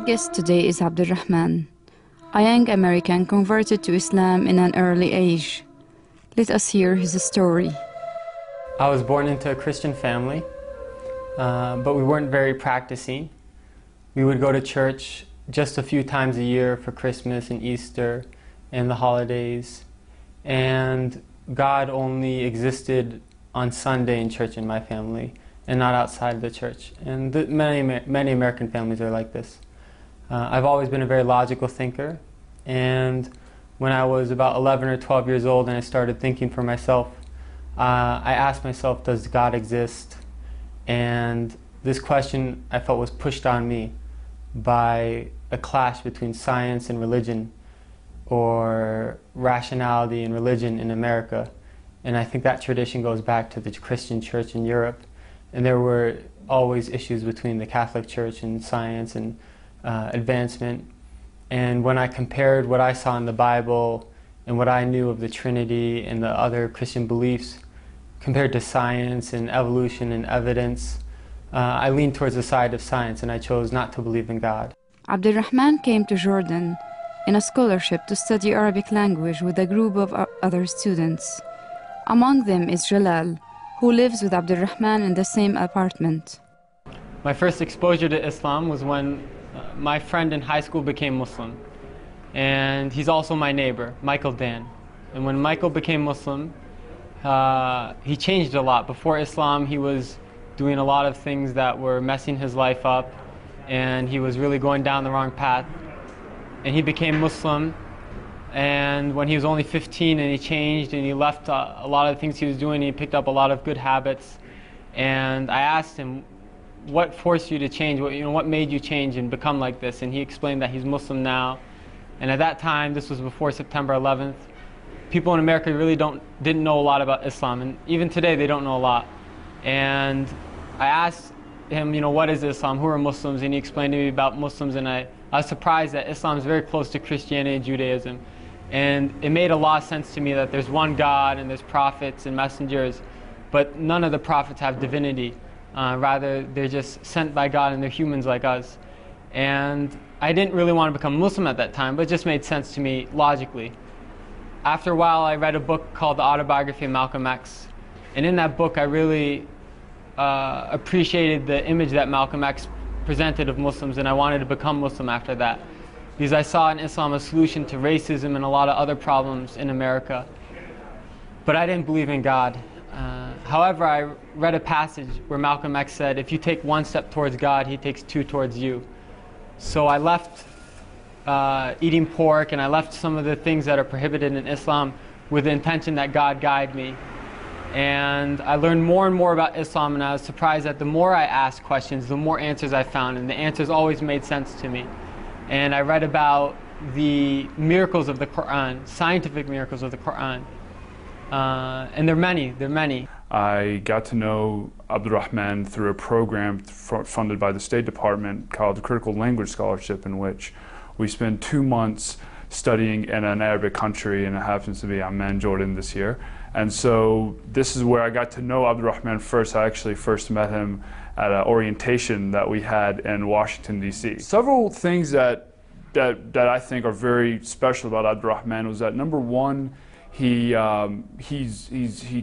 guest today is Abdulrahman, a young American converted to Islam in an early age. Let us hear his story. I was born into a Christian family, but we weren't very practicing. We would go to church just a few times a year for Christmas and Easter and the holidays. And God only existed on Sunday in church in my family and not outside of the church. And many American families are like this. I've always been a very logical thinker, and when I was about 11 or 12 years old and I started thinking for myself, I asked myself, does God exist? And this question I felt was pushed on me by a clash between science and religion, or rationality and religion in America. And I think that tradition goes back to the Christian church in Europe. And there were always issues between the Catholic Church and science and advancement. And when I compared what I saw in the Bible and what I knew of the Trinity and the other Christian beliefs compared to science and evolution and evidence, I leaned towards the side of science, and I chose not to believe in God. Abdulrahman came to Jordan in a scholarship to study Arabic language with a group of other students. Among them is Jalal, who lives with Abdulrahman in the same apartment. My first exposure to Islam was when my friend in high school became Muslim. And he's also my neighbor, Michael Dan. And when Michael became Muslim, he changed a lot. Before Islam, he was doing a lot of things that were messing his life up, and he was really going down the wrong path. And he became Muslim, and when he was only 15, and he changed, and he left a lot of the things he was doing, he picked up a lot of good habits. And I asked him, what forced you to change? What made you change and become like this? And he explained that he's Muslim now. And at that time, this was before September 11th, people in America really didn't know a lot about Islam. And even today, they don't know a lot. And I asked him, what is Islam? Who are Muslims? And he explained to me about Muslims. And I was surprised that Islam is very close to Christianity and Judaism. And it made a lot of sense to me that there's one God and there's prophets and messengers, but none of the prophets have divinity. Rather, they're just sent by God and they're humans like us. And I didn't really want to become Muslim at that time, but it just made sense to me logically. After a while, I read a book called The Autobiography of Malcolm X. And in that book, I really appreciated the image that Malcolm X presented of Muslims, and I wanted to become Muslim after that, because I saw in Islam a solution to racism and a lot of other problems in America. But I didn't believe in God. However, I read a passage where Malcolm X said, if you take one step towards God, he takes two towards you. So I left eating pork, and I left some of the things that are prohibited in Islam with the intention that God guide me. And I learned more and more about Islam, and I was surprised that the more I asked questions, the more answers I found, and the answers always made sense to me. And I read about the miracles of the Quran, scientific miracles of the Quran. And they're many. I got to know Abdulrahman through a program funded by the State Department called the Critical Language Scholarship, in which we spent 2 months studying in an Arabic country, and it happens to be Amman, Jordan this year. And so this is where I got to know Abdulrahman first. I actually first met him at an orientation that we had in Washington, D.C. Several things that I think are very special about Abdulrahman was that, number one, he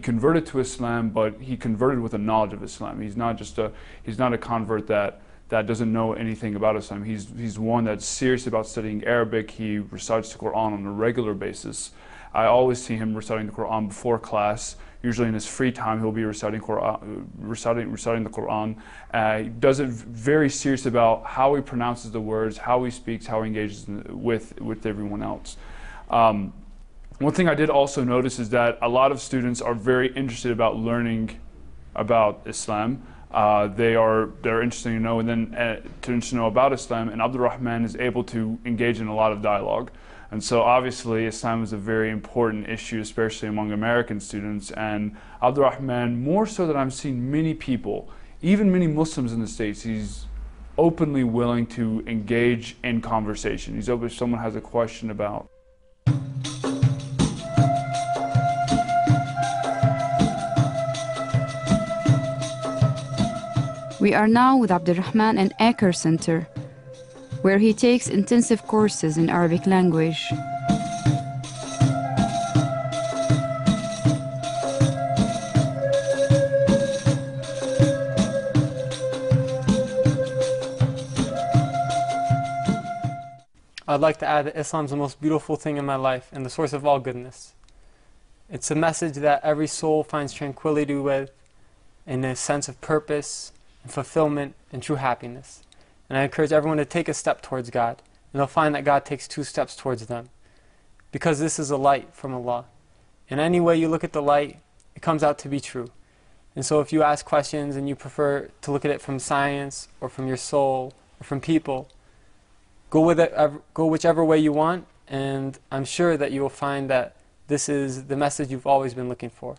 converted to Islam, but he converted with a knowledge of Islam. He's not a convert that doesn't know anything about Islam. He's one that's serious about studying Arabic. He recites the Quran on a regular basis. I always see him reciting the Quran before class. Usually in his free time, he'll be reciting the Quran. He does it very serious about how he pronounces the words, how he speaks, how he engages with everyone else. One thing I did also notice is that a lot of students are very interested about learning about Islam. They're interested to know, and then to know about Islam, and Abdulrahman is able to engage in a lot of dialogue. And so obviously Islam is a very important issue, especially among American students, and Abdulrahman, more so than I'm seeing many people, even many Muslims in the States, he's openly willing to engage in conversation. He's open if someone has a question about. We are now with Abdulrahman in Aker Center. where he takes intensive courses in Arabic language. I'd like to add that Islam is the most beautiful thing in my life and the source of all goodness. It's a message that every soul finds tranquility with, and a sense of purpose and fulfillment and true happiness. And I encourage everyone to take a step towards God, and they'll find that God takes 2 steps towards them. Because this is a light from Allah. In any way you look at the light, it comes out to be true. And so if you ask questions and you prefer to look at it from science or from your soul or from people, go whichever way you want, and I'm sure that you will find that this is the message you've always been looking for.